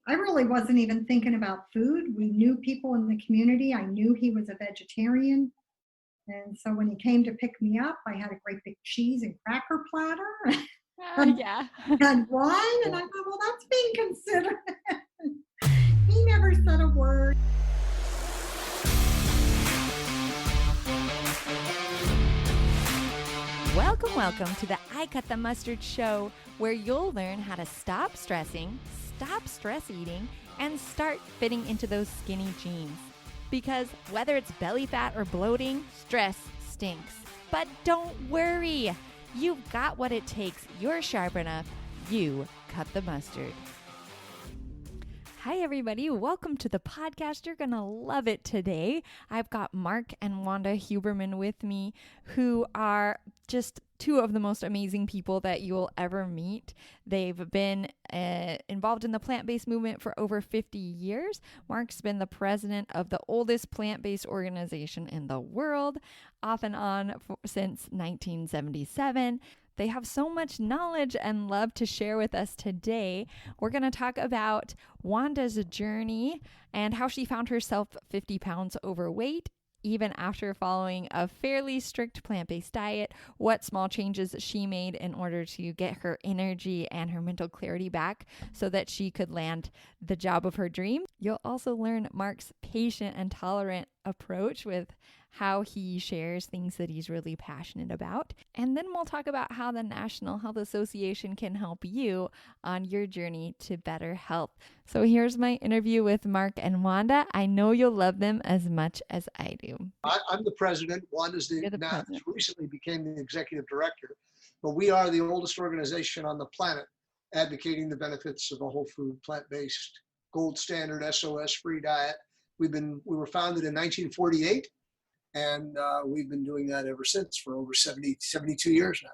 I really wasn't even thinking about food. We knew people in the community. I knew he was a vegetarian. And so when he came to pick me up, I had a great big cheese and cracker platter and, Yeah. and wine. And I thought, well, that's being considered. He never said a word. Welcome to the I Cut the Mustard show, where you'll learn how to stop stressing, stop stress eating, and start fitting into those skinny jeans. Because whether it's belly fat or bloating, stress stinks. But don't worry, you've got what it takes. You're sharp enough. You cut the mustard. Hi, everybody. Welcome to the podcast. You're going to love it today. I've got Mark and Wanda Huberman with me, who are just two of the most amazing people that you'll ever meet. They've been involved in the plant-based movement for over 50 years. Mark's been the president of the oldest plant-based organization in the world, off and on since 1977. They have so much knowledge and love to share with us today. We're going to talk about Wanda's journey and how she found herself 50 pounds overweight, even after following a fairly strict plant-based diet, what small changes she made in order to get her energy and her mental clarity back so that she could land the job of her dream. You'll also learn Mark's patient and tolerant approach with how he shares things that he's really passionate about. And then we'll talk about how the National Health Association can help you on your journey to better health. So here's my interview with Mark and Wanda. I know you'll love them as much as I do. I'm the president. Wanda's president. Recently became the executive director. But we are the oldest organization on the planet advocating the benefits of a whole food, plant-based, gold standard, SOS-free diet. We were founded in 1948. And we've been doing that ever since for over 72 years now.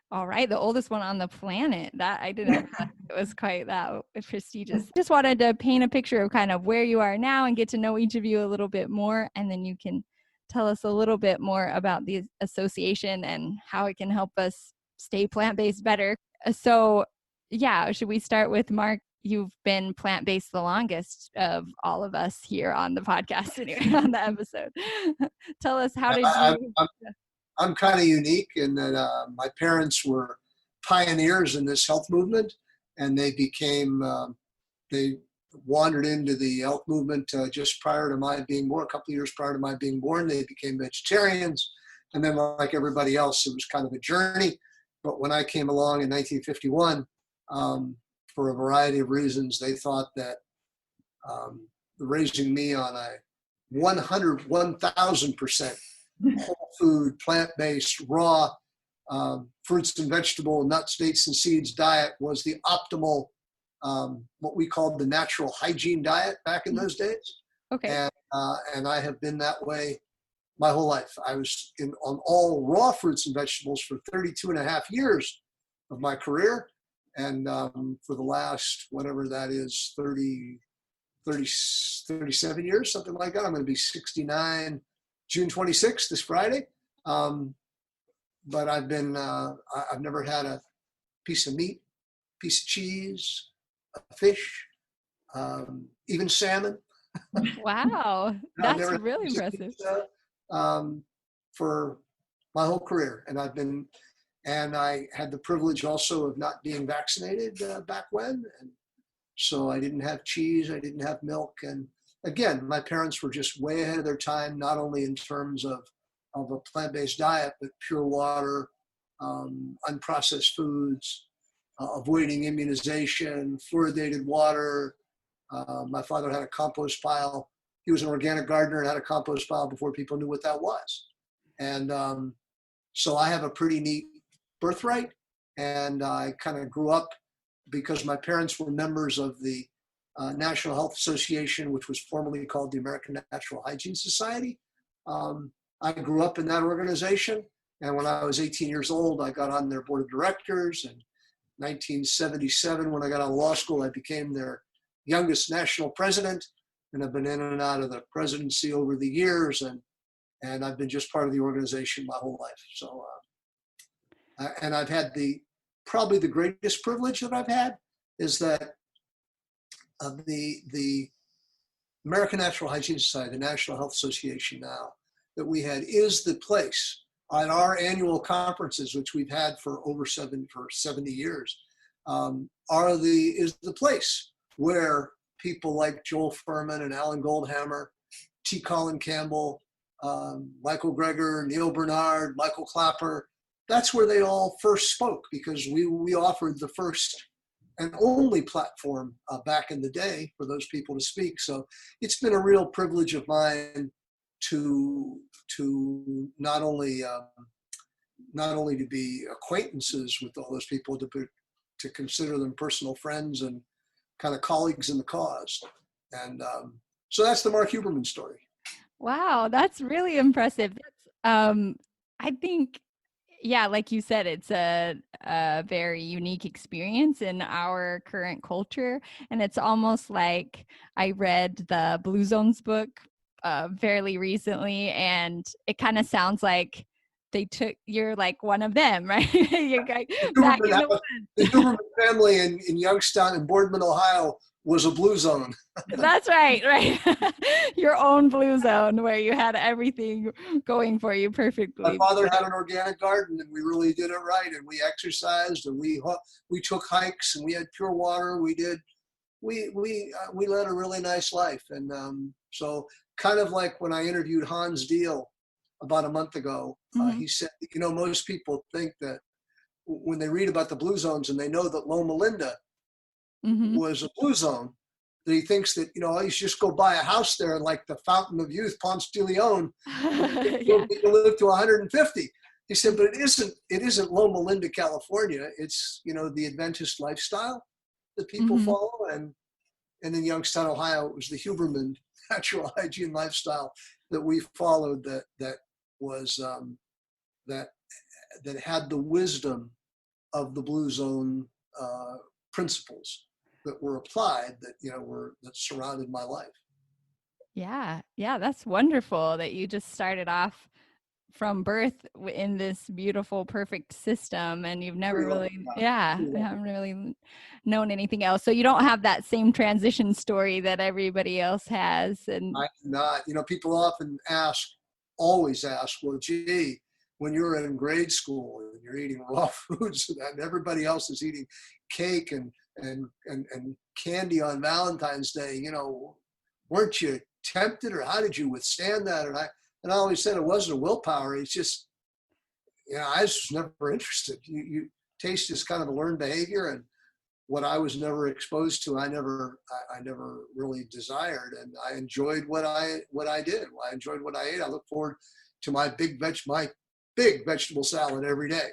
All right, the oldest one on the planet. That I didn't know it was quite that prestigious. Just wanted to paint a picture of kind of where you are now and get to know each of you a little bit more. And then you can tell us a little bit more about the association and how it can help us stay plant-based better. So yeah, should we start with Mark? You've been plant-based the longest of all of us here on the podcast, anyway, on the episode. Tell us, how did you... I'm kind of unique in that my parents were pioneers in this health movement, and they wandered into the health movement just prior to my being born, a couple of years prior to my being born. They became vegetarians, and then like everybody else, it was kind of a journey. But when I came along in 1951, for a variety of reasons, they thought that raising me on a 1,000% whole food, plant-based, raw fruits and vegetable, nuts, dates, and seeds diet was the optimal, what we called the natural hygiene diet back in those days. Okay. And I have been that way my whole life. I was on all raw fruits and vegetables for 32 and a half years of my career. And for the last, whatever that is, 37 years, something like that. I'm going to be 69, June 26th, this Friday. But I've never had a piece of meat, piece of cheese, a fish, even salmon. Wow, that's really impressive. For my whole career. And I had the privilege also of not being vaccinated back when. And so I didn't have cheese, I didn't have milk. And again, my parents were just way ahead of their time, not only in terms of a plant-based diet, but pure water, unprocessed foods, avoiding immunization, fluoridated water. My father had a compost pile. He was an organic gardener and had a compost pile before people knew what that was. And so I have a pretty neat birthright, and I kind of grew up because my parents were members of the National Health Association, which was formerly called the American Natural Hygiene Society. I grew up in that organization, and when I was 18 years old, I got on their board of directors. In 1977, when I got out of law school, I became their youngest national president, and I've been in and out of the presidency over the years, and I've been just part of the organization my whole life. So. And I've had probably the greatest privilege that I've had is that the American Natural Hygiene Society, the National Health Association now, that we had is the place at our annual conferences, which we've had for 70 years, is the place where people like Joel Furman and Alan Goldhammer, T. Colin Campbell, Michael Greger, Neil Bernard, Michael Clapper, that's where they all first spoke, because we offered the first and only platform back in the day for those people to speak. So it's been a real privilege of mine to not only to be acquaintances with all those people, to consider them personal friends and kind of colleagues in the cause. And so that's the Mark Huberman story. Wow, that's really impressive. I think, yeah, like you said, it's a very unique experience in our current culture. And it's almost like I read the Blue Zones book fairly recently, and it kind of sounds like you're like one of them, right? You're back in the woods. The Huberman family in Youngstown and Boardman, Ohio was a blue zone. That's right. Your own blue zone where you had everything going for you perfectly. My father had an organic garden, and we really did it right. And we exercised, and we took hikes, and we had pure water. We led a really nice life. And so kind of like when I interviewed Hans Deal about a month ago, he said, most people think that when they read about the blue zones and they know that Loma Linda was a blue zone, that he thinks that, you just go buy a house there and like the Fountain of Youth, Ponce de Leon, you live to 150. He said, but it isn't Loma Linda, California. It's, the Adventist lifestyle that people follow. And in Youngstown, Ohio, it was the Huberman natural hygiene lifestyle that we followed that was that had the wisdom of the blue zone principles that were applied, that surrounded my life. Yeah, that's wonderful that you just started off from birth in this beautiful, perfect system, and you've never haven't really known anything else. So you don't have that same transition story that everybody else has. And I do not. People often always ask, well, gee, when you're in grade school and you're eating raw foods and everybody else is eating cake and candy on Valentine's Day, weren't you tempted, or how did you withstand that? And I always said it wasn't a willpower. It's just, I was never interested. Taste is kind of a learned behavior, and what I was never exposed to, I never really desired. And I enjoyed what I did. I enjoyed what I ate. I look forward to my big vegetable salad every day.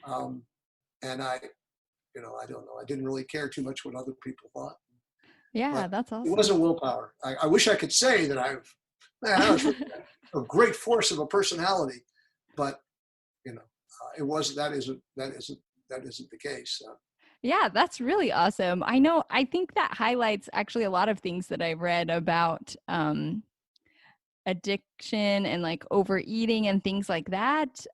And I don't know. I didn't really care too much what other people thought. Yeah, but that's awesome. It wasn't willpower. I wish I could say that I was a great force of a personality, but it wasn't. That isn't the case. Yeah, that's really awesome. I think that highlights actually a lot of things that I read about addiction and like overeating and things like that.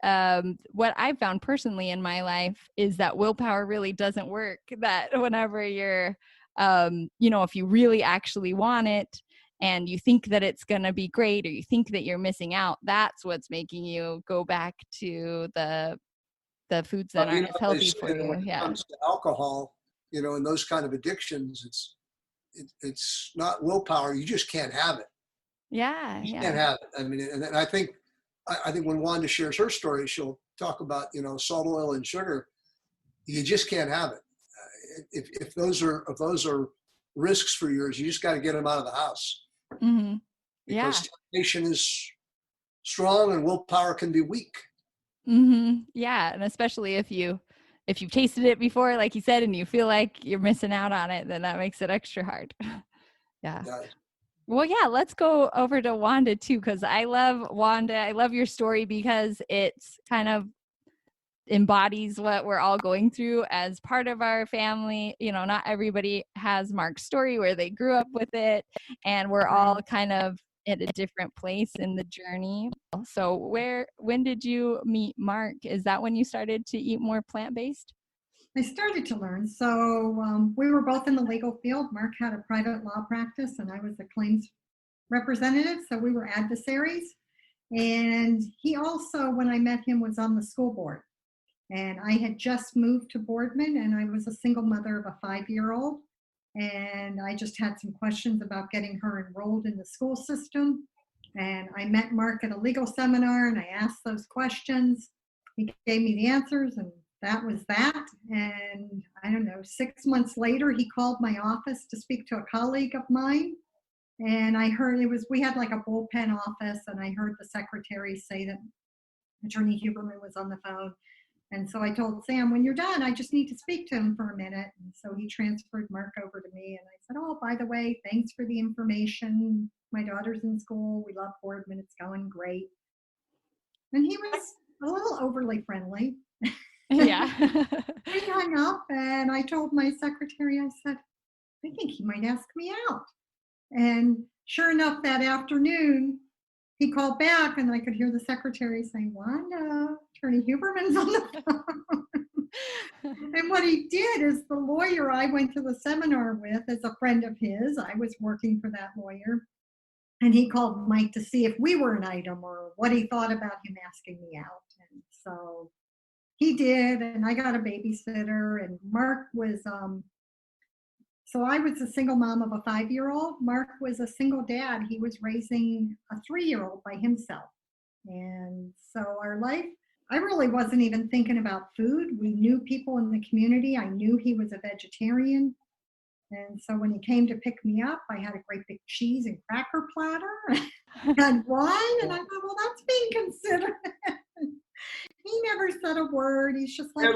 What I've found personally in my life is that willpower really doesn't work. That whenever you're, if you really actually want it and you think that it's going to be great, or you think that you're missing out, that's what's making you go back to the foods that aren't as healthy for you. When it comes to alcohol, and those kind of addictions, it's not willpower. You just can't have it. Yeah. You can't have it. I mean, and I think when Wanda shares her story, she'll talk about, salt, oil, and sugar. You just can't have it. If those are risks for yours, you just got to get them out of the house. Mm-hmm. Because temptation is strong and willpower can be weak. Mm-hmm. Yeah, and especially if you've tasted it before, like you said, and you feel like you're missing out on it, then that makes it extra hard. Yeah. Well, yeah, let's go over to Wanda too, because I love Wanda. I love your story because it's kind of embodies what we're all going through as part of our family. Not everybody has Mark's story where they grew up with it, and we're all kind of at a different place in the journey. So when did you meet Mark? Is that when you started to eat more plant-based? I started to learn. So we were both in the legal field. Mark had a private law practice, and I was a claims representative. So we were adversaries. And he also, when I met him, was on the school board. And I had just moved to Boardman, and I was a single mother of a 5-year-old. And I just had some questions about getting her enrolled in the school system. And I met Mark at a legal seminar, and I asked those questions. He gave me the answers, and that was that. And I don't know, 6 months later, he called my office to speak to a colleague of mine. And I heard we had like a bullpen office, and I heard the secretary say that Attorney Huberman was on the phone. And so I told Sam, when you're done, I just need to speak to him for a minute. And so he transferred Mark over to me. And I said, oh, by the way, thanks for the information. My daughter's in school. We love Boardman. It's going great. And he was a little overly friendly. Yeah. We hung up, and I told my secretary, I said, I think he might ask me out. And sure enough, that afternoon, he called back, and I could hear the secretary saying, Wanda, Attorney Huberman's on the phone. And what he did is the lawyer I went to the seminar with is a friend of his. I was working for that lawyer. And he called Mike to see if we were an item or what he thought about him asking me out. And so he did, and I got a babysitter, and Mark was, so I was a single mom of a 5-year-old. Mark was a single dad. He was raising a 3-year-old by himself. And so our life, I really wasn't even thinking about food. We knew people in the community. I knew he was a vegetarian. And so when he came to pick me up, I had a great big cheese and cracker platter and wine. And I thought, well, that's being considered. He never said a word. He's just like,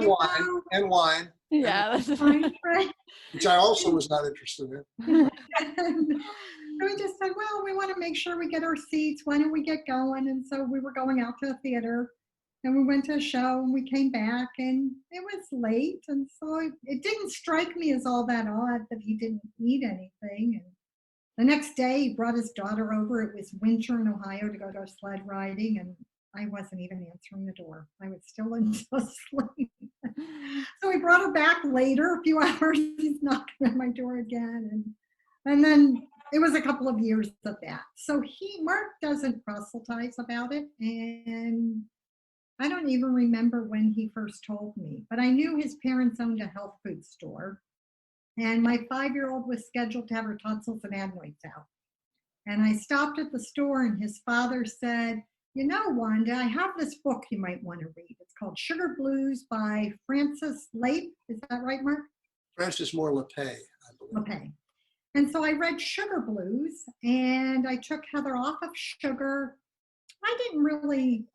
and wine. Yeah. That's wine, right? Which I also was not interested in. So we just said, well, we want to make sure we get our seats. Why don't we get going? And so we were going out to the theater, and we went to a show, and we came back, and it was late. And so it didn't strike me as all that odd that he didn't eat anything. And the next day, he brought his daughter over. It was winter in Ohio to go sled riding, and I wasn't even answering the door. I was still asleep. So he brought her back later, a few hours. He's knocking at my door again. And then it was a couple of years of that. So Mark doesn't proselytize about it. And I don't even remember when he first told me, but I knew his parents owned a health food store. And my 5-year-old was scheduled to have her tonsils and adenoids out. And I stopped at the store, and his father said, you know, Wanda, I have this book you might want to read. It's called Sugar Blues by Francis Lape. Is that right, Mark? Francis Moore LePay, I believe. LePay. And so I read Sugar Blues, and I took Heather off of sugar. I didn't really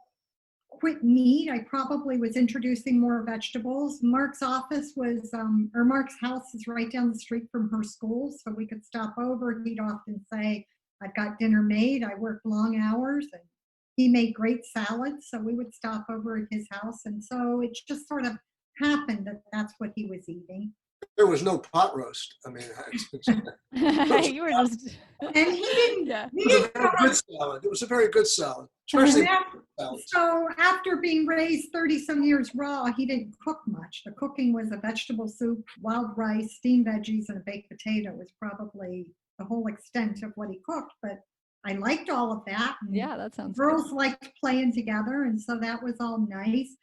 quit meat. I probably was introducing more vegetables. Mark's office was, or Mark's house is right down the street from her school, so we could stop over. He'd often say, I've got dinner made. I work long hours, and he made great salads, so we would stop over at his house. And so it just sort of happened that that's what he was eating. There was no pot roast. I mean, you were just. And he didn't. Yeah. He didn't it was a very good salad. It was a very good salad, especially salads. So after being raised 30-some years raw, he didn't cook much. The cooking was a vegetable soup, wild rice, steamed veggies, and a baked potato was probably the whole extent of what he cooked. But I liked all of that. Yeah, that sounds Girls good. liked playing together, and so that was all nice.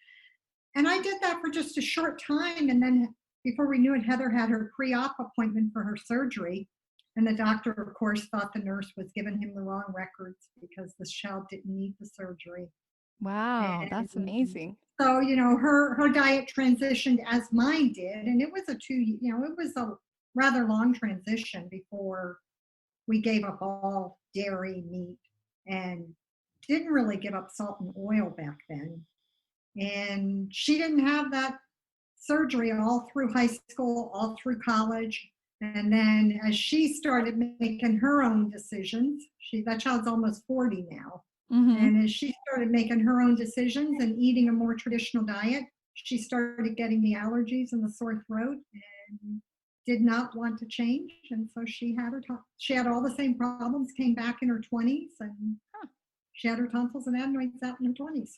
And I did that for just a short time, and then before we knew it, Heather had her pre-op appointment for her surgery, and the doctor, of course, thought the nurse was giving him the wrong records because the child didn't need the surgery. Wow, that's amazing. So, you know, her diet transitioned as mine did, and it was it was a rather long transition before we gave up all dairy, meat, and didn't really give up salt and oil back then. And she didn't have that surgery all through high school, all through college. And then as she started making her own decisions, that child's almost 40 now. Mm-hmm. And as she started making her own decisions and eating a more traditional diet, she started getting the allergies and the sore throat and did not want to change. And so she had all the same problems, came back in her 20s, and she had her tonsils and adenoids out in her 20s.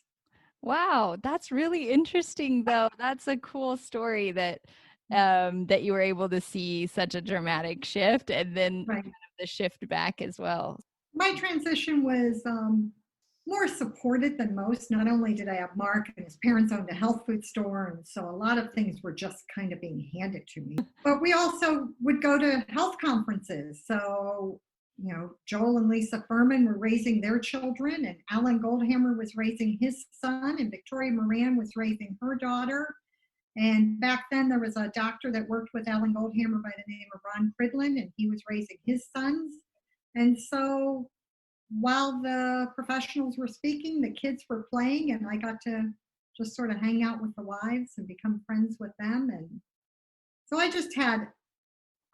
Wow, that's really interesting though. That's a cool story that that you were able to see such a dramatic shift and then kind Right. of the shift back as well. My transition was more supported than most. Not only did I have Mark and his parents owned a health food store, and so a lot of things were just kind of being handed to me. But we also would go to health conferences. So, Joel and Lisa Furman were raising their children, and Alan Goldhammer was raising his son, and Victoria Moran was raising her daughter. And back then, there was a doctor that worked with Alan Goldhammer by the name of Ron Cridlin, and he was raising his sons. And so while the professionals were speaking, the kids were playing, and I got to just sort of hang out with the wives and become friends with them. And so I just had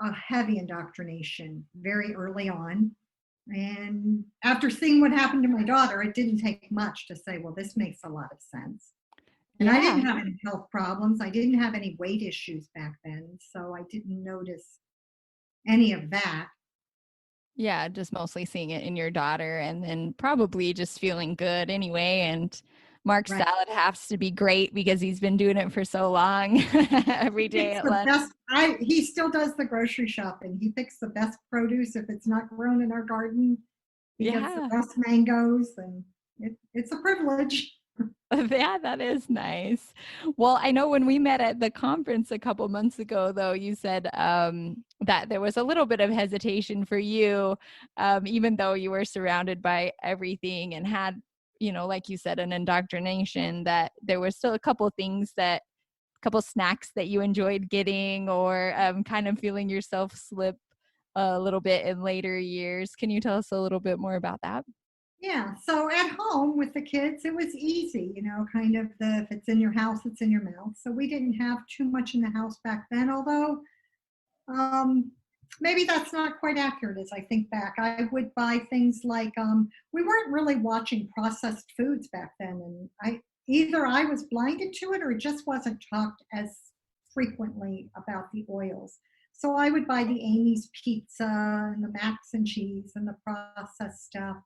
a heavy indoctrination very early on. And after seeing what happened to my daughter, it didn't take much to say, well, this makes a lot of sense. And I Yeah. didn't have any health problems. I didn't have any weight issues back then. So I didn't notice any of that. Yeah, just mostly seeing it in your daughter and then probably just feeling good anyway. And Mark's Right. salad has to be great because he's been doing it for so long every He day picks at the lunch. best. He still does the grocery shopping. He picks the best produce if it's not grown in our garden. He gets the Yeah. best mangoes, and it's a privilege. Yeah, that is nice. Well, I know when we met at the conference a couple months ago, though, you said that there was a little bit of hesitation for you, even though you were surrounded by everything and had, like you said, an indoctrination, that there were still a couple things couple snacks that you enjoyed getting or kind of feeling yourself slip a little bit in later years. Can you tell us a little bit more about that? Yeah. So at home with the kids, it was easy, kind of the if it's in your house, it's in your mouth. So we didn't have too much in the house back then, although Um, maybe that's not quite accurate as I think back. I would buy things like we weren't really watching processed foods back then, and I was blinded to it or it just wasn't talked as frequently about the oils. So I would buy the Amy's pizza and the macs and cheese and the processed stuff.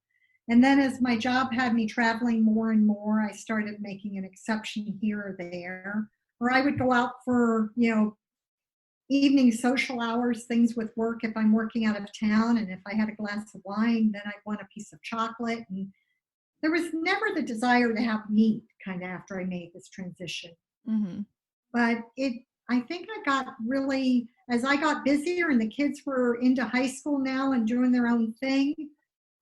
And then as my job had me traveling more and more, I started making an exception here or there. Or I would go out for, evening social hours, things with work if I'm working out of town. And if I had a glass of wine, then I'd want a piece of chocolate. And there was never the desire to have meat kind of after I made this transition. Hmm. But I think I got really, as I got busier and the kids were into high school now and doing their own thing,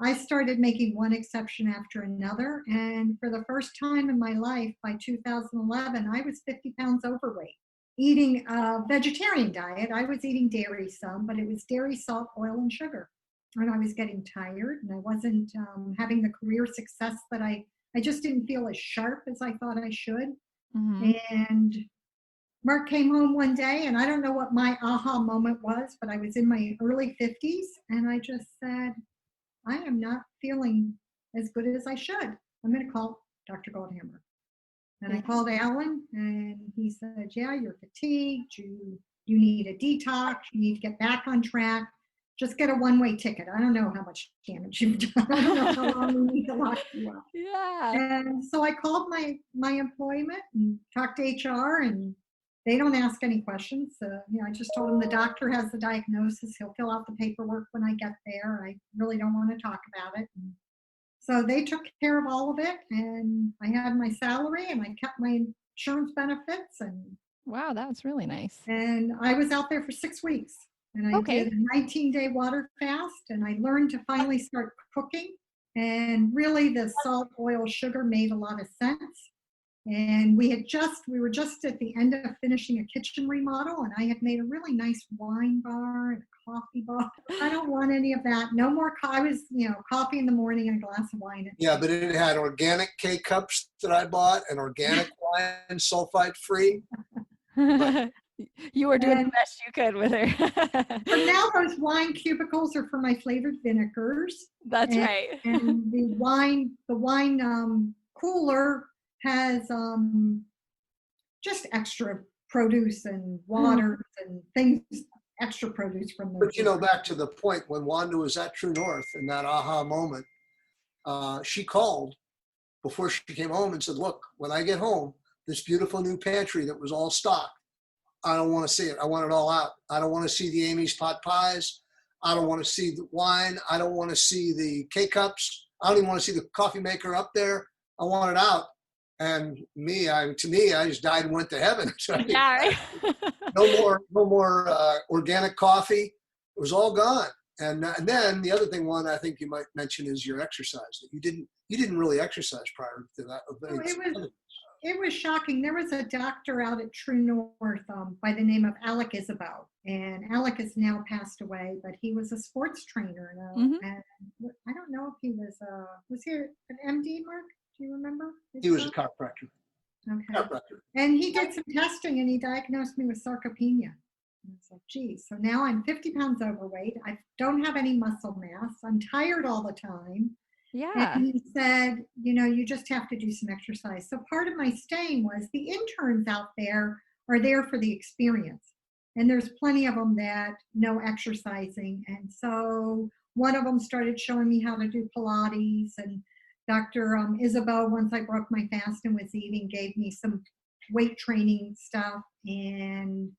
I started making one exception after another. And for the first time in my life, by 2011, I was 50 pounds overweight. Eating a vegetarian diet. I was eating dairy some, but it was dairy, salt, oil, and sugar. And I was getting tired and I wasn't having the career success that I just didn't feel as sharp as I thought I should. Hmm. And Mark came home one day, and I don't know what my aha moment was, but I was in my early 50s, and I just said, I am not feeling as good as I should. I'm going to call Dr. Goldhammer. And I Yeah. called Alan, and he said, yeah, you're fatigued. You need a detox. You need to get back on track. Just get a one-way ticket. I don't know how much damage you've done. I don't know how long we need to lock you up. Yeah. And so I called my employment and talked to HR, and they don't ask any questions. I just told them the doctor has the diagnosis. He'll fill out the paperwork when I get there. I really don't want to talk about it. And so they took care of all of it, and I had my salary, and I kept my insurance benefits, Wow, that's really nice. and I was out there for 6 weeks, and I did Okay. a 19-day water fast, and I learned to finally start cooking, and really the salt, oil, sugar made a lot of sense. And we were just at the end of finishing a kitchen remodel, and I had made a really nice wine bar and a coffee bar. I don't want any of that. No more. I was, coffee in the morning and a glass of wine at Yeah, night. but it had organic K cups that I bought and organic wine, sulfite free. But You were doing the And best you could with but her. now those wine cubicles are for my flavored vinegars, That's and right. the wine cooler has just extra produce and waters and things, extra produce from the but back to the point when Wanda was at True North in that aha moment, she called before she came home and said, look, when I get home, this beautiful new pantry that was all stocked, I don't want to see it. I want it all out. I don't want to see the Amy's pot pies. I don't want to see the wine. I don't want to see the K-cups. I don't even want to see the coffee maker up there. I want it out. And to me, I just died and went to heaven. So Yeah, right. no more organic coffee. It was all gone. And then the other thing, one I think you might mention, is your exercise. That you didn't really exercise prior to that. It was shocking. There was a doctor out at True North by the name of Alec Isabel, and Alec has now passed away, but he was a sports trainer. And I don't know if he was he an MD, Mark? Do you remember? He was a chiropractor. Okay. Chiropractor. And he did some testing and he diagnosed me with sarcopenia. And it's like, geez, so now I'm 50 pounds overweight. I don't have any muscle mass. I'm tired all the time. Yeah. And he said, you just have to do some exercise. So part of my staying was the interns out there are there for the experience. And there's plenty of them that know exercising. And so one of them started showing me how to do Pilates, and Dr. Isabel, once I broke my fast and was eating, gave me some weight training stuff. And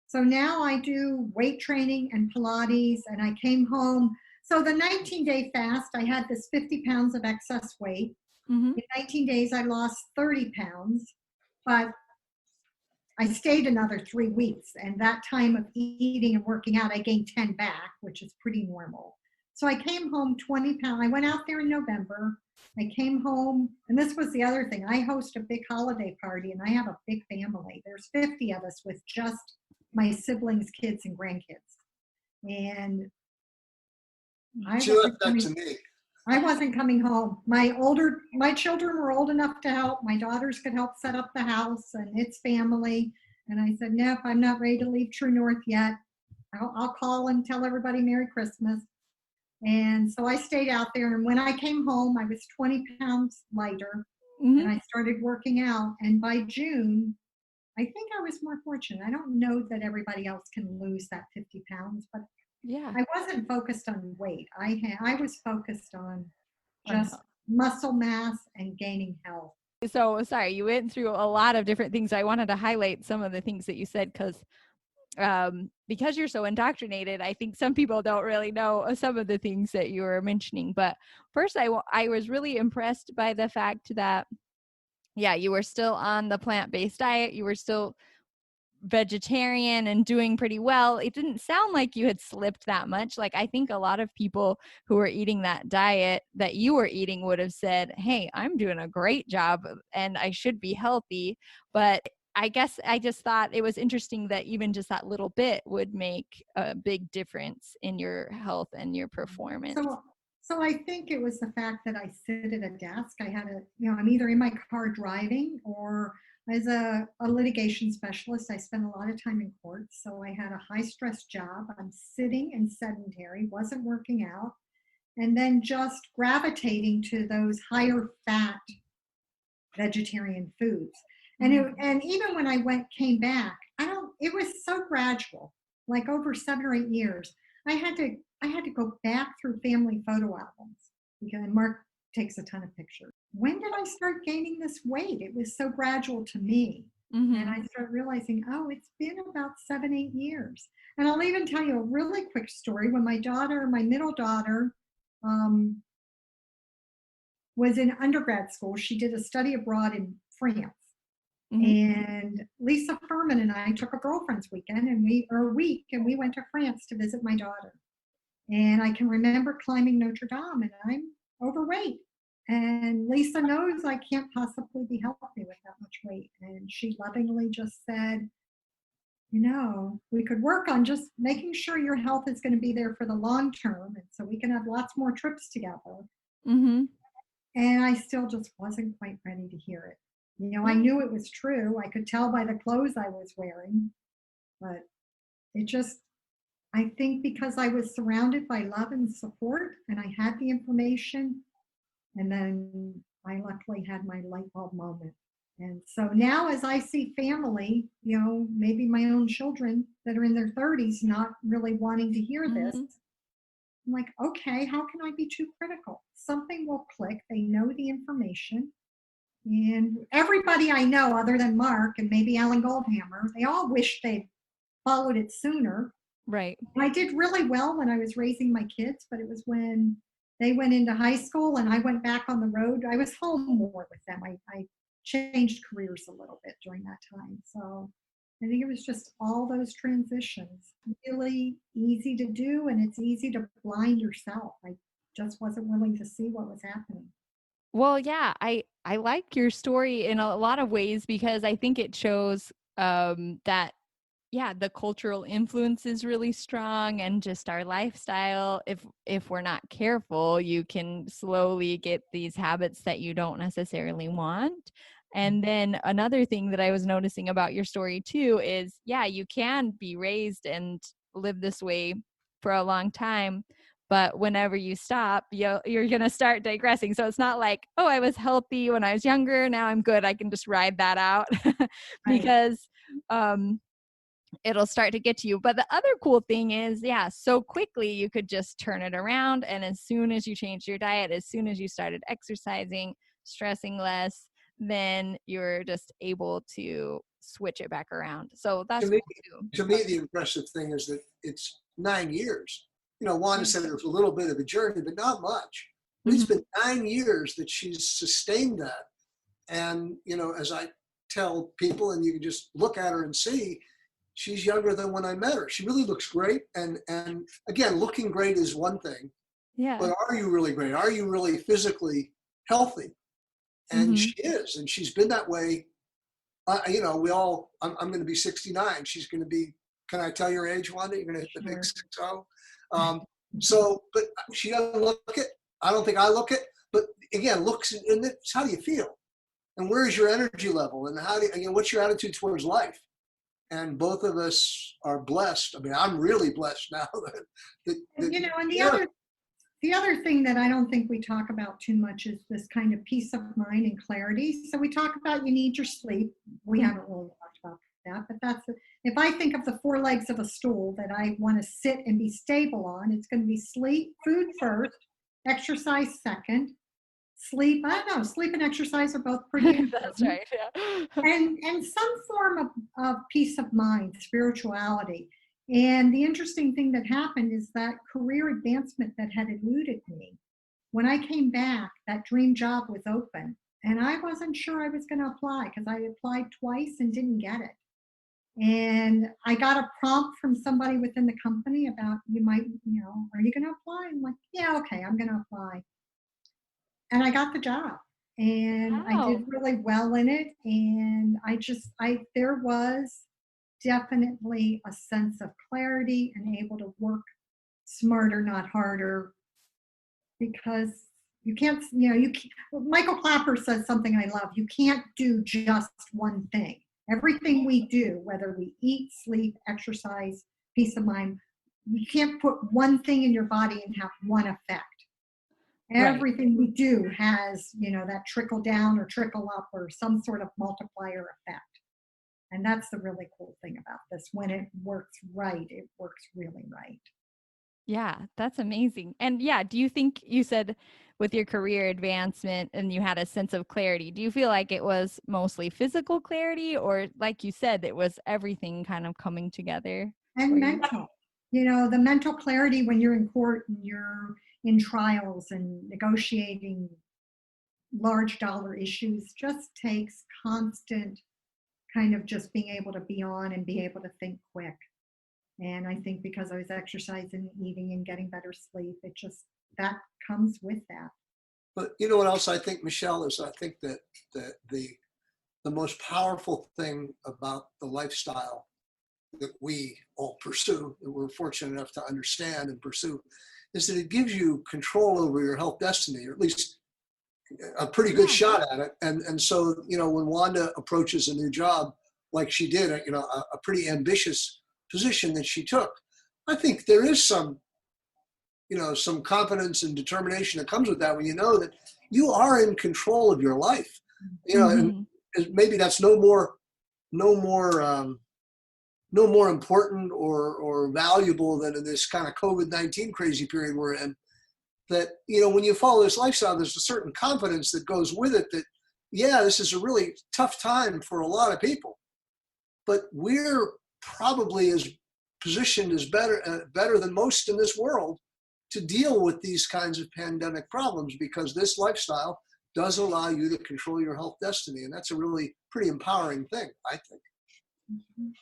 so now I do weight training and Pilates, and I came home. So the 19-day fast, I had this 50 pounds of excess weight. In 19 days, I lost 30 pounds, but I stayed another 3 weeks. And that time of eating and working out, I gained 10 back, which is pretty normal. So I came home 20 pounds. I went out there in November. I came home, and this was the other thing. I host a big holiday party, and I have a big family. There's 50 of us with just my siblings, kids, and grandkids. And I wasn't coming home. My children were old enough to help. My daughters could help set up the house and its family. And I said, no, I'm not ready to leave True North yet. I'll call and tell everybody Merry Christmas. And so I stayed out there. And when I came home, I was 20 pounds lighter. And I started working out. And by June, I think I was more fortunate. I don't know that everybody else can lose that 50 pounds, but yeah, I wasn't focused on weight. I was focused on just muscle mass and gaining health. So sorry, you went through a lot of different things. I wanted to highlight some of the things that you said because you're so indoctrinated. I think some people don't really know some of the things that you were mentioning. But first, I was really impressed by the fact that, yeah, you were still on the plant-based diet. You were still vegetarian and doing pretty well. It didn't sound like you had slipped that much. Like, I think a lot of people who were eating that diet that you were eating would have said, hey, I'm doing a great job and I should be healthy. But I guess I just thought it was interesting that even just that little bit would make a big difference in your health and your performance. So I think it was the fact that I sit at a desk. I had I'm either in my car driving, or as a litigation specialist, I spent a lot of time in courts. So I had a high stress job. I'm sitting and sedentary, wasn't working out, and then just gravitating to those higher fat vegetarian foods. And even when I came back, it was so gradual, like over 7 or 8 years. I had to go back through family photo albums, because Mark takes a ton of pictures. When did I start gaining this weight? It was so gradual to me. And I started realizing, it's been about 7, 8 years. And I'll even tell you a really quick story. When my middle daughter, was in undergrad school, she did a study abroad in France. And Lisa Furman and I took a girlfriend's weekend and we went to France to visit my daughter. And I can remember climbing Notre Dame, and I'm overweight. And Lisa knows I can't possibly be healthy with that much weight. And she lovingly just said, we could work on just making sure your health is going to be there for the long term. And so we can have lots more trips together. And I still just wasn't quite ready to hear it. I knew it was true. I could tell by the clothes I was wearing, but I think because I was surrounded by love and support, and I had the information, and then I luckily had my light bulb moment. And so now as I see family, maybe my own children that are in their 30s not really wanting to hear this, I'm like, okay, how can I be too critical? Something will click. They know the information. And everybody I know, other than Mark and maybe Alan Goldhammer, they all wish they'd followed it sooner. Right. And I did really well when I was raising my kids, but it was when they went into high school and I went back on the road. I was home more with them. I changed careers a little bit during that time. So I think it was just all those transitions. Really easy to do, and it's easy to blind yourself. I just wasn't willing to see what was happening. Well, yeah, I like your story in a lot of ways because I think it shows that yeah, the cultural influence is really strong and just our lifestyle. If we're not careful, you can slowly get these habits that you don't necessarily want. And then another thing that I was noticing about your story too is, yeah, you can be raised and live this way for a long time, but whenever you stop, you're going to start digressing. So it's not like, oh, I was healthy when I was younger, now I'm good, I can just ride that out. Right. Because it'll start to get to you. But the other cool thing is, yeah, so quickly you could just turn it around. And as soon as you changed your diet, as soon as you started exercising, stressing less, then you're just able to switch it back around. So that's To me, cool too. to me, the impressive thing is that it's 9 years. Wanda said it was a little bit of a journey, but not much. It's been 9 years that she's sustained that. And, as I tell people, and you can just look at her and see, she's younger than when I met her. She really looks great. And again, looking great is one thing, Yeah. but are you really great? Are you really physically healthy? And she is, and she's been that way. I'm going to be 69. She's going to be, can I tell your age, Wanda? You're going to hit the big 60. But she doesn't look it. I don't think I look it. But again, looks, and it's how do you feel? And where is your energy level? And what's your attitude towards life? And both of us are blessed. I mean, I'm really blessed now. And the other thing that I don't think we talk about too much is this kind of peace of mind and clarity. So we talk about you need your sleep. We haven't really talked about that, but if I think of the 4 legs of a stool that I want to sit and be stable on, it's going to be sleep, food first, exercise second. Sleep, I don't know, sleep and exercise are both pretty important. That's right. Yeah. And some form of peace of mind, spirituality. And the interesting thing that happened is that career advancement that had eluded me. When I came back, that dream job was open. And I wasn't sure I was going to apply because I applied twice and didn't get it. And I got a prompt from somebody within the company about, are you going to apply? I'm like, yeah, okay, I'm going to apply. And I got the job. And I did really well in it. And there was definitely a sense of clarity and able to work smarter, not harder, because you can't, Michael Clapper says something I love. You can't do just one thing. Everything we do, whether we eat, sleep, exercise, peace of mind, you can't put one thing in your body and have one effect. Everything we do has, that trickle down or trickle up or some sort of multiplier effect. And that's the really cool thing about this. When it works right, it works really right. Yeah, that's amazing. And yeah, do you think, you said with your career advancement and you had a sense of clarity, do you feel like it was mostly physical clarity, or like you said, it was everything kind of coming together? And mental, the mental clarity when you're in court and you're in trials and negotiating large dollar issues just takes constant kind of just being able to be on and be able to think quick. And I think because I was exercising, eating, and getting better sleep, that comes with that. But you know what else I think, Michelle, is I think that the most powerful thing about the lifestyle that we all pursue, that we're fortunate enough to understand and pursue, is that it gives you control over your health destiny, or at least a pretty good shot at it. And so, when Wanda approaches a new job, like she did, a pretty ambitious position that she took, I think there is some confidence and determination that comes with that when you know that you are in control of your life. And maybe that's no more important or valuable than in this kind of COVID-19 crazy period we're in. That, when you follow this lifestyle, there's a certain confidence that goes with it that yeah, this is a really tough time for a lot of people, but we're probably as positioned as better than most in this world to deal with these kinds of pandemic problems, because this lifestyle does allow you to control your health destiny. And that's a really pretty empowering thing, I think.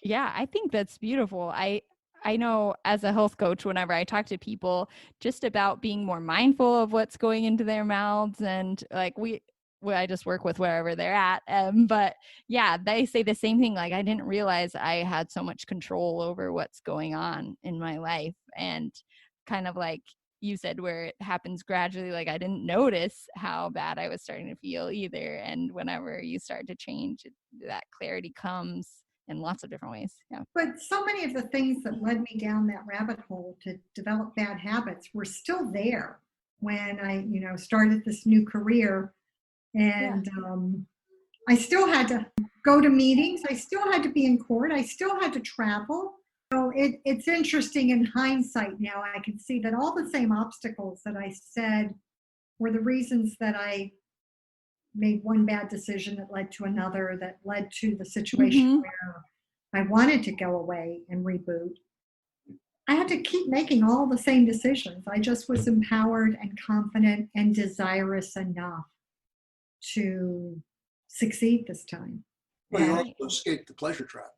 Yeah, I think that's beautiful. I know as a health coach, whenever I talk to people just about being more mindful of what's going into their mouths, and like I just work with wherever they're at. But yeah, they say the same thing. Like, I didn't realize I had so much control over what's going on in my life, and kind of like you said, where it happens gradually. Like, I didn't notice how bad I was starting to feel either. And whenever you start to change, that clarity comes in lots of different ways. Yeah. But so many of the things that led me down that rabbit hole to develop bad habits were still there when I, started this new career. And I still had to go to meetings. I still had to be in court. I still had to travel. So it's interesting in hindsight now. I can see that all the same obstacles that I said were the reasons that I made one bad decision that led to another, that led to the situation where I wanted to go away and reboot. I had to keep making all the same decisions. I just was empowered and confident and desirous enough to succeed this time. Well, you also escaped the pleasure trap.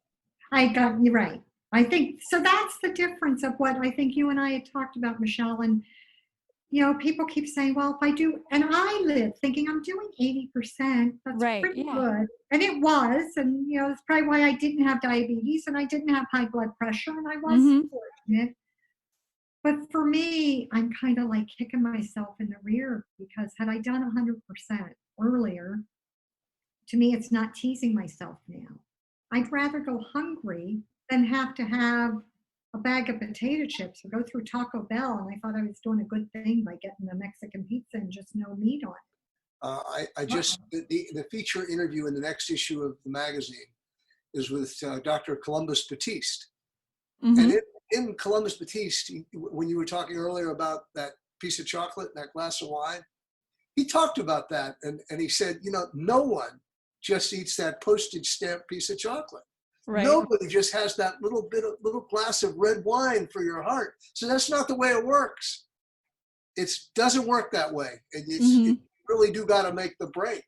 You're right. I think so. That's the difference of what I think you and I had talked about, Michelle. And people keep saying, well, if I do, and I live thinking I'm doing 80%, that's pretty good. And it was, and it's probably why I didn't have diabetes and I didn't have high blood pressure, and I was fortunate. But for me, I'm kind of like kicking myself in the rear, because had I done 100% earlier, to me, it's not teasing myself now. I'd rather go hungry than have to have a bag of potato chips or go through Taco Bell. And I thought I was doing a good thing by getting the Mexican pizza and just no meat on it. The feature interview in the next issue of the magazine is with Dr. Columbus Batiste. And in Columbus Batiste, when you were talking earlier about that piece of chocolate and that glass of wine, he talked about that. And he said, no one just eats that postage stamp piece of chocolate. Right. Nobody just has that little glass of red wine for your heart. So that's not the way it works. It doesn't work that way. And you really do got to make the break.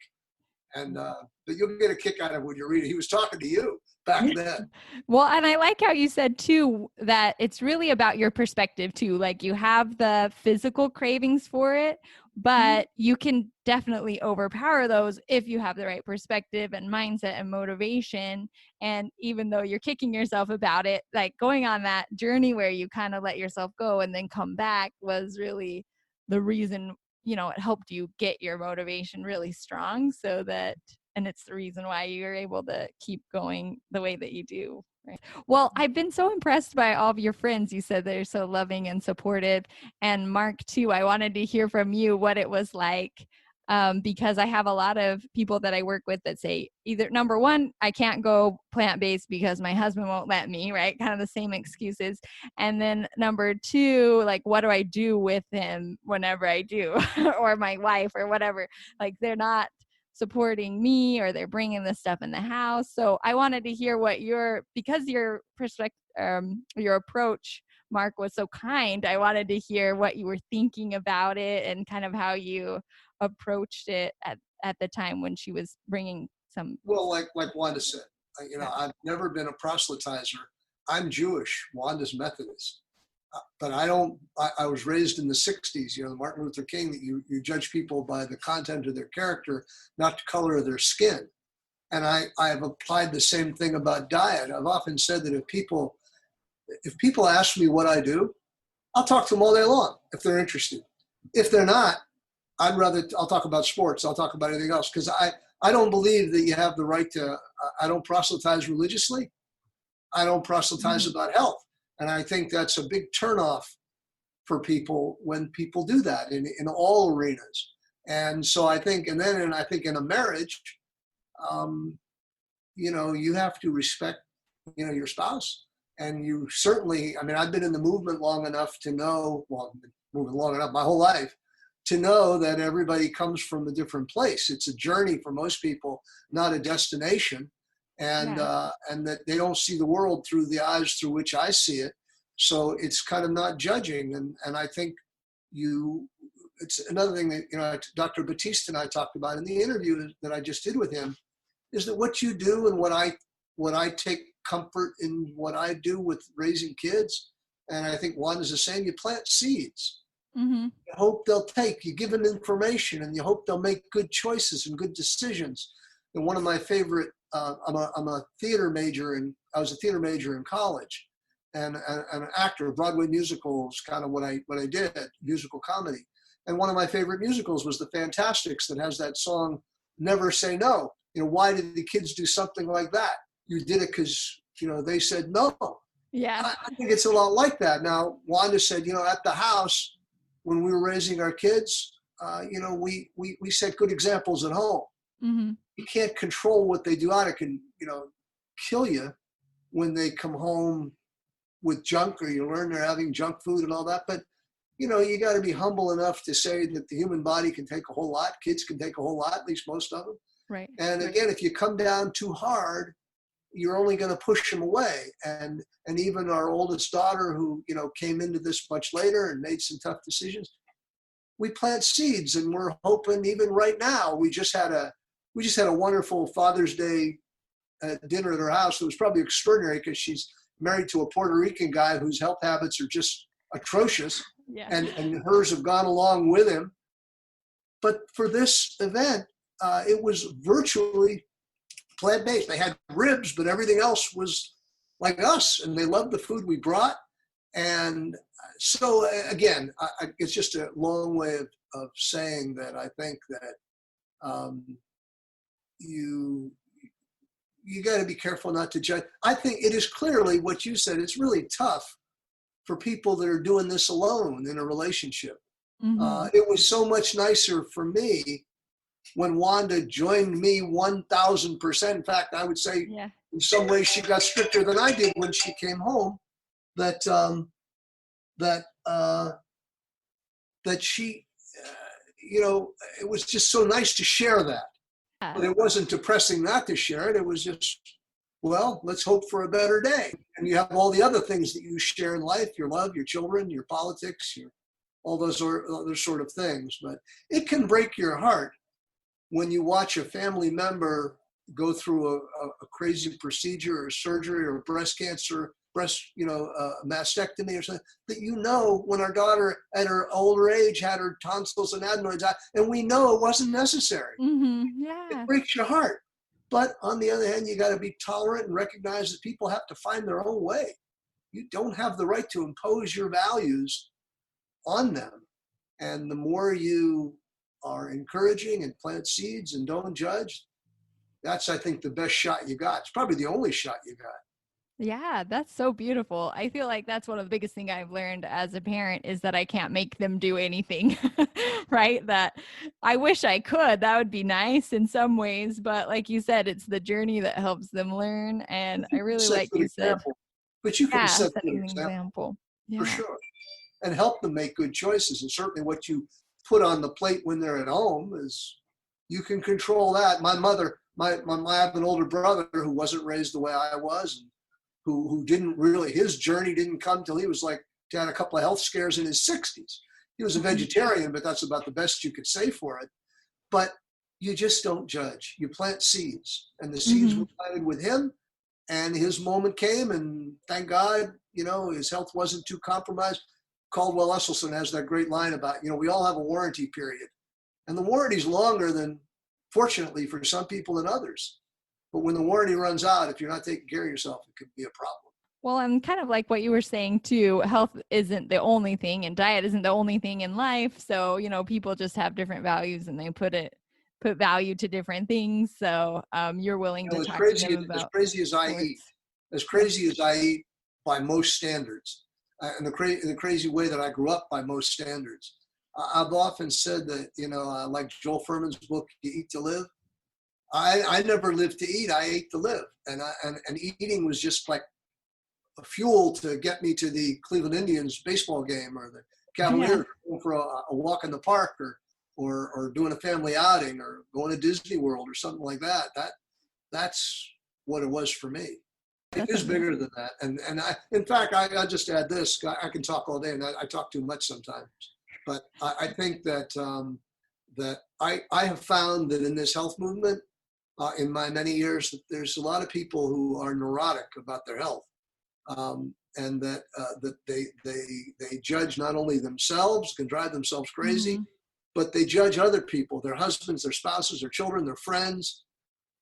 And but you'll get a kick out of when you read it. He was talking to you back then. Well, and I like how you said too that it's really about your perspective too. Like, you have the physical cravings for it, but you can definitely overpower those if you have the right perspective and mindset and motivation. And even though you're kicking yourself about it, like going on that journey where you kind of let yourself go and then come back was really the reason, it helped you get your motivation really strong, so that, and it's the reason why you're able to keep going the way that you do. Right. Well, I've been so impressed by all of your friends. You said they're so loving and supportive. And Mark, too, I wanted to hear from you what it was like, because I have a lot of people that I work with that say either, number one, I can't go plant-based because my husband won't let me, right? Kind of the same excuses. And then number two, like, what do I do with him whenever I do, or my wife or whatever? Like, they're not supporting me, or they're bringing this stuff in the house. So I wanted to hear what because your perspective, your approach, Mark, was so kind. I wanted to hear what you were thinking about it and kind of how you approached it at the time when she was bringing some. Well, like Wanda said, I've never been a proselytizer. I'm Jewish. Wanda's Methodist. But I was raised in the 60s, Martin Luther King, that you judge people by the content of their character, not the color of their skin. And I have applied the same thing about diet. I've often said that if people ask me what I do, I'll talk to them all day long if they're interested. If they're not, I'll talk about sports. I'll talk about anything else, because I don't believe that you have the right to, I don't proselytize religiously. I don't proselytize about health. And I think that's a big turnoff for people when people do that in all arenas. And so I think, and I think in a marriage, you have to respect, your spouse. And you certainly, I've been in the movement long enough to know, moving long enough my whole life, to know that everybody comes from a different place. It's a journey for most people, not a destination, and that they don't see the world through the eyes through which I see it. So it's kind of not judging, and I think it's another thing that Dr. Batista and I talked about in the interview that I just did with him, is that what you do and what I take comfort in what I do with raising kids, and I think Wanda's the same. You plant seeds. Mm-hmm. You hope they'll you give them information, and you hope they'll make good choices and good decisions. And one of my favorite, I'm a theater major, and I was a theater major in college, and an actor. Broadway musicals, kind of what I did, musical comedy. And one of my favorite musicals was The Fantastics, that has that song, Never Say No. Why did the kids do something like that? You did it because, they said no. Yeah. I think it's a lot like that. Now, Wanda said, at the house, when we were raising our kids, we set good examples at home. Mm-hmm. You can't control what they do out. It can, kill you when they come home with junk, or you learn they're having junk food and all that. But you got to be humble enough to say that the human body can take a whole lot. Kids can take a whole lot, at least most of them. Right. And again, if you come down too hard, you're only going to push them away. And even our oldest daughter, who came into this much later and made some tough decisions, we plant seeds, and we're hoping even right now. We just had a wonderful Father's Day dinner at her house. It was probably extraordinary because she's married to a Puerto Rican guy whose health habits are just atrocious. Yeah. And hers have gone along with him. But for this event, it was virtually plant-based. They had ribs, but everything else was like us, and they loved the food we brought. And so again, it's just a long way of saying that I think that you got to be careful not to judge. I think it is clearly what you said. It's really tough for people that are doing this alone in a relationship. Mm-hmm. It was so much nicer for me when Wanda joined me 1,000%. In fact, I would say in some ways she got stricter than I did when she came home. That she, it was just so nice to share that. But it wasn't depressing not to share it. It was just, well, let's hope for a better day. And you have all the other things that you share in life: your love, your children, your politics, all those other sort of things. But it can break your heart when you watch a family member go through a crazy procedure or surgery or breast cancer, mastectomy or something, that when our daughter at her older age had her tonsils and adenoids out, and we know it wasn't necessary. Mm-hmm. Yeah. It breaks your heart. But on the other hand, you got to be tolerant and recognize that people have to find their own way. You don't have the right to impose your values on them. And the more you are encouraging and plant seeds and don't judge, that's, I think, the best shot you got. It's probably the only shot you got. Yeah, that's so beautiful. I feel like that's one of the biggest things I've learned as a parent is that I can't make them do anything, right? That I wish I could. That would be nice in some ways. But like you said, it's the journey that helps them learn. And I really like you said. But you can set setting an an example. for sure, and help them make good choices. And certainly what you put on the plate when they're at home is, you can control that. My mother, I have an older brother who wasn't raised the way I was, and who didn't really, his journey didn't come till he was had a couple of health scares in his 60s. He was a vegetarian, but that's about the best you could say for it. But you just don't judge. You plant seeds, and the seeds were planted with him, and his moment came, and thank God, his health wasn't too compromised. Caldwell Esselstyn has that great line about, we all have a warranty period, and the warranty's longer than, fortunately, for some people than others. But when the warranty runs out, if you're not taking care of yourself, it could be a problem. Well, and kind of like what you were saying too, health isn't the only thing, and diet isn't the only thing in life. So, people just have different values, and they put value to different things. So you're willing to talk to them about as crazy as I eat by most standards, and the crazy way that I grew up by most standards. I've often said that, like Joel Fuhrman's book, You Eat to Live. I never lived to eat. I ate to live. And eating was just like a fuel to get me to the Cleveland Indians baseball game or the Cavaliers, going for a walk in the park, or doing a family outing, or going to Disney World or something like that. That's what it was for me. It is bigger than that. And in fact, I'll just add this. I can talk all day, and I talk too much sometimes. But I think that that I have found that in this health movement, in my many years, that there's a lot of people who are neurotic about their health, and that they judge not only themselves, can drive themselves crazy, but they judge other people, their husbands, their spouses, their children, their friends,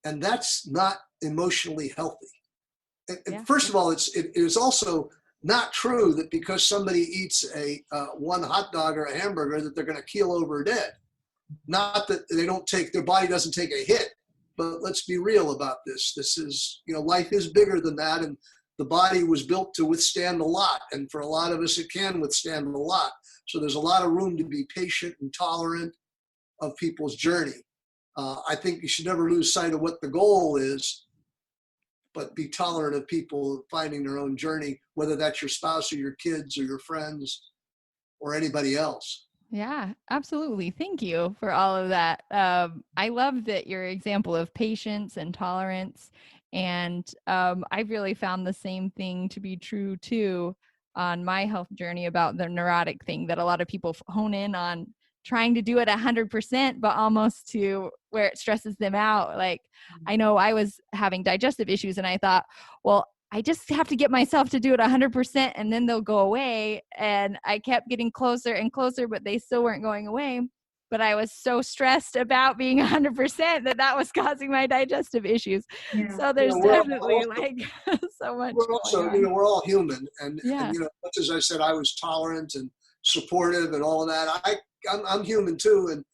and that's not emotionally healthy. And first of all, it is also not true that because somebody eats a one hot dog or a hamburger that they're going to keel over dead. Not that their body doesn't take a hit, but let's be real about this. This is, life is bigger than that, and the body was built to withstand a lot, and for a lot of us, it can withstand a lot. So there's a lot of room to be patient and tolerant of people's journey. I think you should never lose sight of what the goal is, but be tolerant of people finding their own journey, whether that's your spouse or your kids or your friends or anybody else. Yeah, absolutely. Thank you for all of that. I love that your example of patience and tolerance. And I've really found the same thing to be true too on my health journey about the neurotic thing that a lot of people hone in on trying to do it 100%, but almost to where it stresses them out. Like, I know I was having digestive issues and I thought, well, I just have to get myself to do it 100% and then they'll go away. And I kept getting closer and closer, but they still weren't going away. But I was so stressed about being 100% that was causing my digestive issues. Yeah. So there's definitely so much We're also, going on. we're all human. And, Yeah. much as I said, I was tolerant and supportive and all of that, I'm human too. And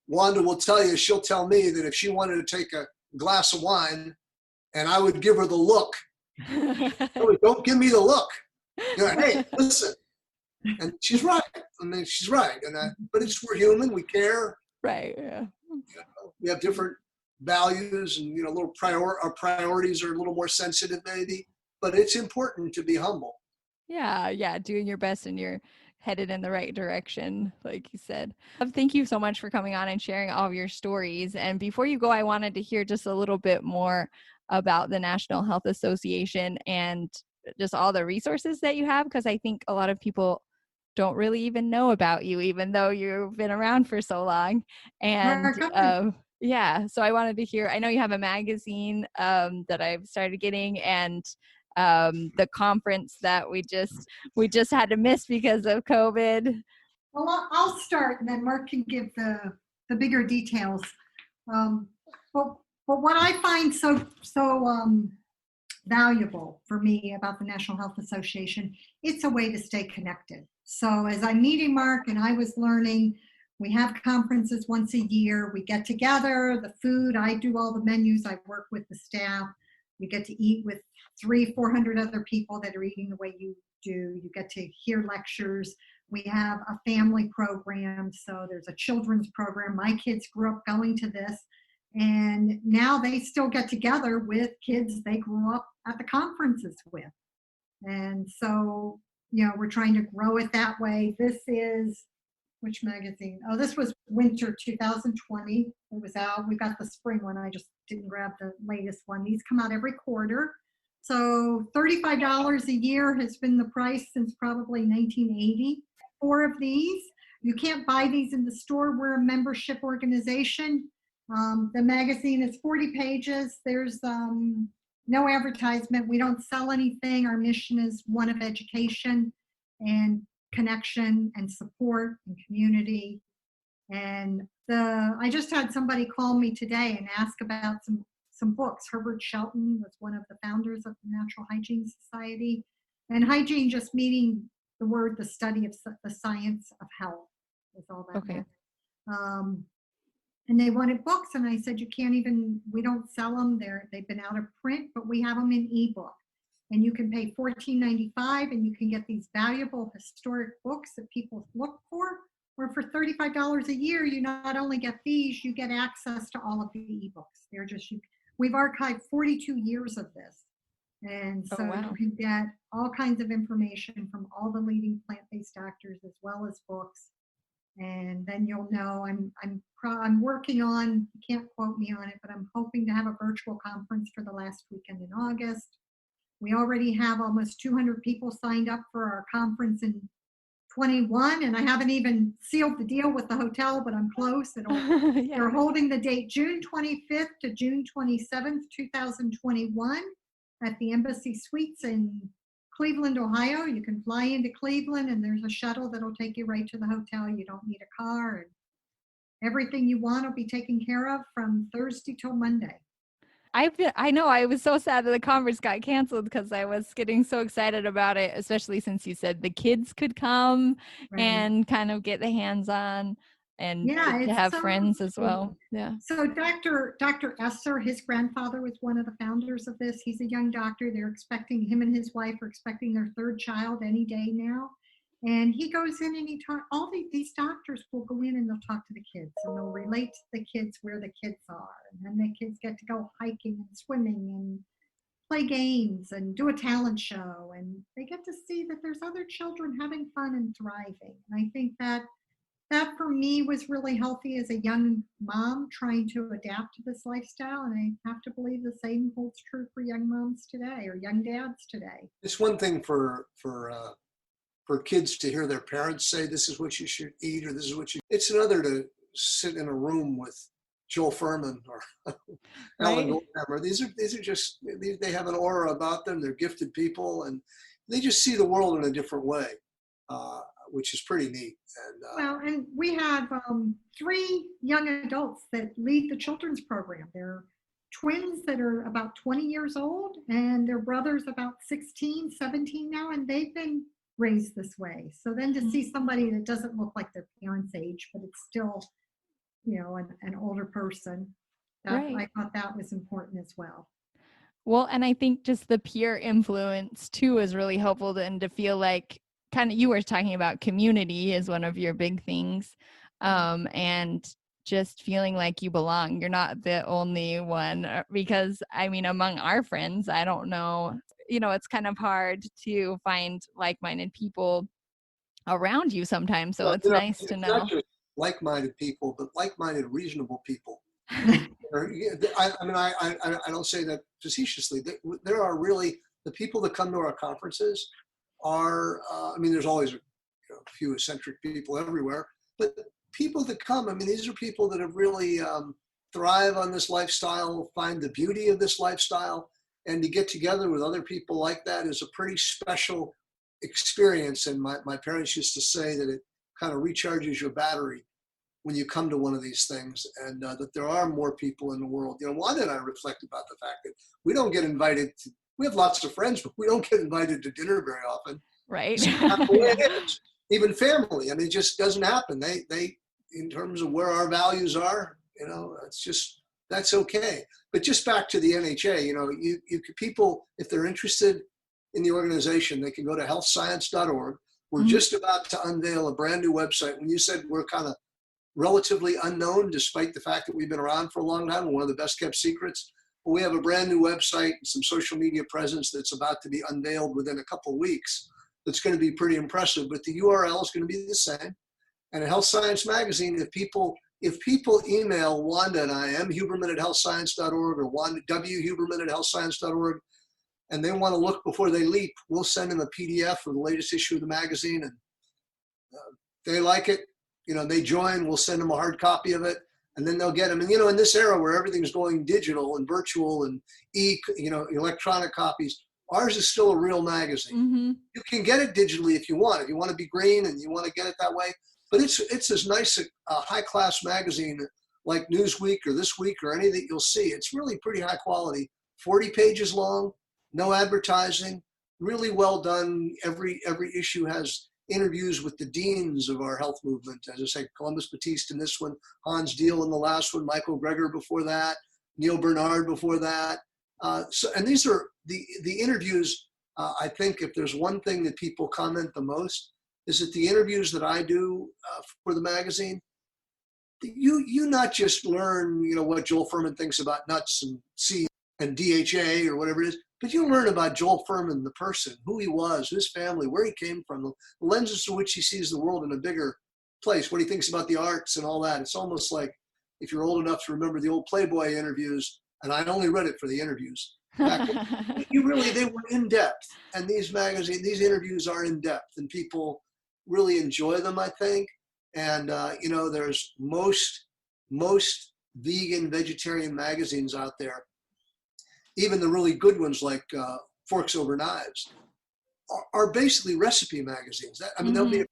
Wanda will tell you, she'll tell me that if she wanted to take a glass of wine and I would give her the look, don't give me the look. Hey, listen. And she's right. I mean, she's right. But we're human. We care. Right. Yeah. We have different values, and our priorities are a little more sensitive, maybe. But it's important to be humble. Yeah. Doing your best, and you're headed in the right direction, like you said. Thank you so much for coming on and sharing all of your stories. And before you go, I wanted to hear just a little bit more about the National Health Association and just all the resources that you have, because I think a lot of people don't really even know about you, even though you've been around for so long. And so I wanted to hear, I know you have a magazine that I've started getting, and the conference that we just had to miss because of COVID. Well, I'll start, and then Mark can give the bigger details. But what I find so valuable for me about the National Health Association, it's a way to stay connected. So as I'm meeting Mark and I was learning, we have conferences once a year. We get together, the food, I do all the menus, I work with the staff. You get to eat with 300-400 other people that are eating the way you do. You get to hear lectures. We have a family program. So there's a children's program. My kids grew up going to this. And now they still get together with kids they grew up at the conferences with. And so, we're trying to grow it that way. This is, which magazine? Oh, this was winter 2020. It was out. We got the spring one. I just didn't grab the latest one. These come out every quarter. So $35 a year has been the price since probably 1980. 4 of these. You can't buy these in the store. We're a membership organization. The magazine is 40 pages. There's no advertisement. We don't sell anything. Our mission is one of education and connection and support and community. And I just had somebody call me today and ask about some books. Herbert Shelton was one of the founders of the Natural Hygiene Society. And hygiene, just meaning the word, the study of the science of health is all that. Okay. And they wanted books, and I said, we don't sell them. They've been out of print, but we have them in ebook. And you can pay $14.95, and you can get these valuable historic books that people look for. Or for $35 a year, you not only get these, you get access to all of the ebooks. We've archived 42 years of this. And Oh, so you wow. can get all kinds of information from all the leading plant-based doctors as well as books. And then you'll know I'm working on, you can't quote me on it, but I'm hoping to have a virtual conference for the last weekend in August. We already have almost 200 people signed up for our conference in 21, and I haven't even sealed the deal with the hotel, but I'm close. Yeah. They're holding the date June 25th to June 27th, 2021 at the Embassy Suites in Cleveland, Ohio. You can fly into Cleveland and there's a shuttle that'll take you right to the hotel. You don't need a car, and everything you want will be taken care of from Thursday till Monday. I know I was so sad that the conference got canceled because I was getting so excited about it, especially since you said the kids could come Right. and kind of get the hands on and Yeah, to it's have so friends as well. cool. Yeah. So Dr. Esser, his grandfather was one of the founders of this. He's a young doctor. They're expecting, him and his wife are expecting their third child any day now. And he goes in and he talks, these doctors will go in and they'll talk to the kids and they'll relate to the kids where the kids are. And then the kids get to go hiking and swimming and play games and do a talent show. And they get to see that there's other children having fun and thriving. And I think that for me was really healthy as a young mom trying to adapt to this lifestyle. And I have to believe the same holds true for young moms today or young dads today. It's one thing for kids to hear their parents say, this is what you should eat, or this is what you, it's another to sit in a room with Joel Furman or Alan Right. Goldhammer. These are just, they have an aura about them. They're gifted people and they just see the world in a different way, which is pretty neat. And we have 3 young adults that lead the children's program. They're twins that are about 20 years old and their brother's about 16, 17 now, and they've been raised this way. So then to see somebody that doesn't look like their parents' age, but it's still, an older person, Right. I thought that was important as well. Well, and I think just the peer influence too is really helpful and to feel like kind of you were talking about community is one of your big things. And just feeling like you belong. You're not the only one because I mean, among our friends, I don't know, it's kind of hard to find like-minded people around you sometimes. So Well, it's nice to it's know. not just like-minded people, but like-minded, reasonable people. I don't say that facetiously. There are really, the people that come to our conferences are, there's always a few eccentric people everywhere, but people that come, these are people that have really thrive on this lifestyle, find the beauty of this lifestyle, and to get together with other people like that is a pretty special experience. And my parents used to say that it kind of recharges your battery when you come to one of these things, and that there are more people in the world. Wanda and I reflect about the fact that we don't get invited to, we have lots of friends, but we don't get invited to dinner very often. Right. It's not the way it is. Even family, it just doesn't happen. They, in terms of where our values are, it's just, that's okay. But just back to the NHA, you people, if they're interested in the organization, they can go to healthscience.org. We're just about to unveil a brand new website. When you said we're kind of relatively unknown, despite the fact that we've been around for a long time, one of the best kept secrets, but we have a brand new website and some social media presence that's about to be unveiled within a couple of weeks. That's going to be pretty impressive, but the URL is going to be the same. And at Health Science Magazine, if people email Wanda and I, mhuberman@healthscience.org or Wanda whuberman@healthscience.org, and they want to look before they leap, we'll send them a PDF of the latest issue of the magazine. And if they like it, they join, we'll send them a hard copy of it, and then they'll get them. And, in this era where everything's going digital and virtual and electronic copies, ours is still a real magazine. Mm-hmm. You can get it digitally if you want. If you want to be green and you want to get it that way, but it's as nice a high-class magazine like Newsweek or This Week or any that you'll see. It's really pretty high quality, 40 pages long, no advertising, really well done. Every issue has interviews with the deans of our health movement. As I say, Columbus Batiste in this one, Hans Diehl in the last one, Michael Greger before that, Neil Bernard before that. And these are the interviews. I think if there's one thing that people comment the most, is that the interviews that I do for the magazine, you not just learn, what Joel Furman thinks about nuts and seeds and DHA or whatever it is, But you learn about Joel Fuhrman, the person, who he was, his family, where he came from, the lenses through which he sees the world in a bigger place, what he thinks about the arts and all that. It's almost like, if you're old enough to remember the old Playboy interviews, and I only read it for the interviews, they were in depth. And these interviews are in depth, and people really enjoy them, I think. And, there's most vegan, vegetarian magazines out there, even the really good ones like Forks Over Knives, are basically recipe magazines.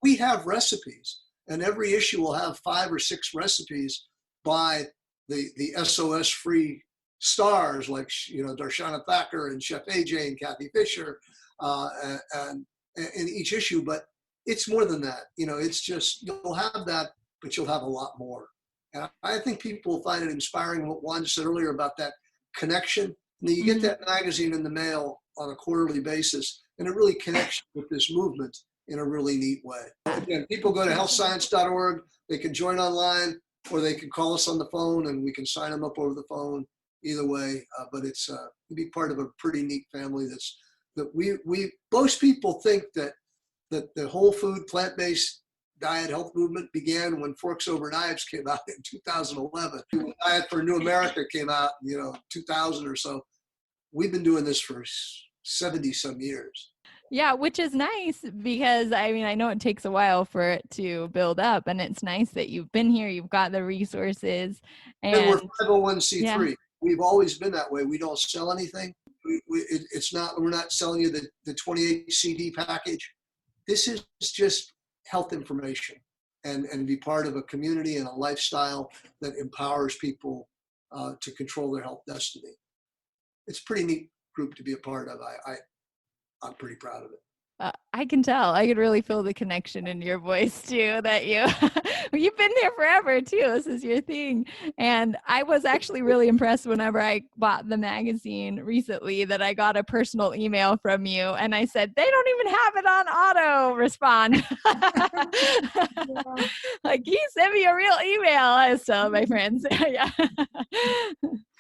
We have recipes, and every issue will have 5 or 6 recipes by the SOS-free stars like Darshana Thacker and Chef AJ and Kathy Fisher, and in each issue. But it's more than that. It's just, you'll have that, but you'll have a lot more. And I think people find it inspiring what Wanda said earlier about that connection. You get that magazine in the mail on a quarterly basis, and it really connects with this movement in a really neat way. Again, people go to healthscience.org. They can join online, or they can call us on the phone, and we can sign them up over the phone. Either way, but it's be part of a pretty neat family. Most people think that the whole food, plant-based diet health movement began when Forks Over Knives came out in 2011. Diet for New America came out, 2000 or so. We've been doing this for 70 some years. Yeah, which is nice because I know it takes a while for it to build up, and it's nice that you've been here, you've got the resources. And we're 501c3. Yeah. We've always been that way. We don't sell anything. We're not selling you the 28 CD package. This is just health information and be part of a community and a lifestyle that empowers people to control their health destiny. It's a pretty neat group to be a part of. I'm pretty proud of it. I can tell. I could really feel the connection in your voice too, that you've been there forever too. This is your thing. And I was actually really impressed whenever I bought the magazine recently that I got a personal email from you, and I said, they don't even have it on auto respond. Like, he sent me a real email, I was telling my friends. Yeah.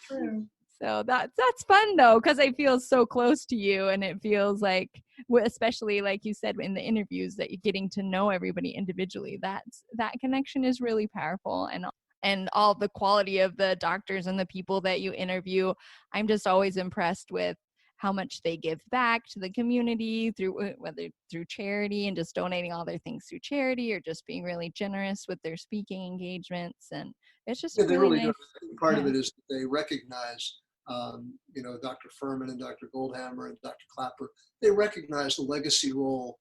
True. So that's fun though, because it feels so close to you, and it feels like, especially like you said in the interviews, that you're getting to know everybody individually. That connection is really powerful, and all the quality of the doctors and the people that you interview. I'm just always impressed with how much they give back to the community whether through charity and just donating all their things through charity, or just being really generous with their speaking engagements. And it's just really nice. Part of it is that they recognize Dr. Fuhrman and Dr. Goldhammer and Dr. Clapper, they recognize the legacy role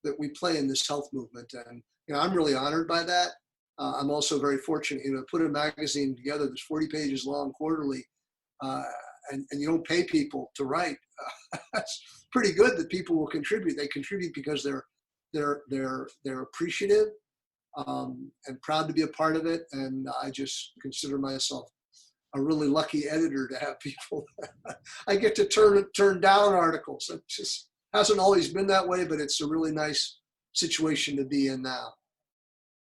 that we play in this health movement. And, I'm really honored by that. I'm also very fortunate, to put a magazine together that's 40 pages long quarterly, and you don't pay people to write. That's pretty good that people will contribute. They contribute because they're appreciative and proud to be a part of it. And I just consider myself a really lucky editor to have people. I get to turn down articles. It just hasn't always been that way, but it's a really nice situation to be in now.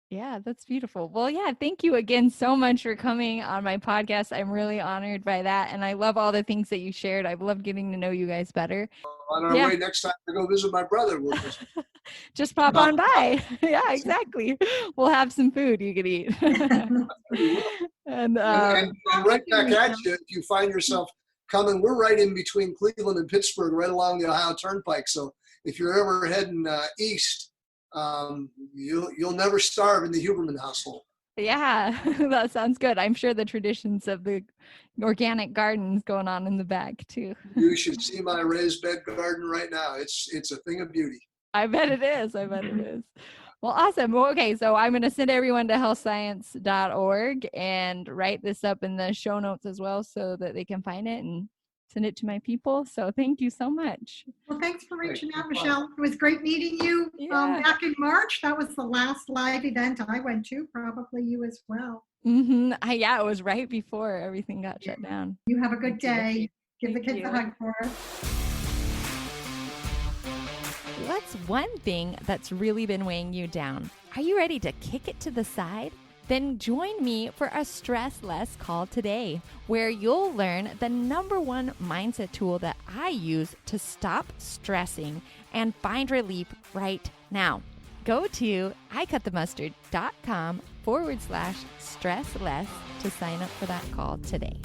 Yeah, that's beautiful. Well, yeah, thank you again so much for coming on my podcast. I'm really honored by that. And I love all the things that you shared. I've loved getting to know you guys better. On our way next time to go visit my brother, we'll just pop on by. Yeah, exactly. We'll have some food you can eat. and right back at you if you find yourself coming. We're right in between Cleveland and Pittsburgh, right along the Ohio Turnpike. So if you're ever heading east, you'll never starve in the Huberman household. Yeah, that sounds good. I'm sure the traditions of the organic gardens going on in the back too. You should see my raised bed garden right now. It's a thing of beauty. I bet it is. Well, awesome. Well, okay, so I'm going to send everyone to healthscience.org and write this up in the show notes as well so that they can find it and send it to my people. So thank you so much. Well, thanks for reaching out, Michelle. It was great meeting you back in March. That was the last live event I went to, probably you as well. Mm-hmm. Yeah, it was right before everything got shut down. You have a good day. Give the kids a hug for us. What's one thing that's really been weighing you down? Are you ready to kick it to the side? Then join me for a Stress Less call today, where you'll learn the /1 mindset tool that I use to stop stressing and find relief right now. Go to ICutTheMustard.com/stressless to sign up for that call today.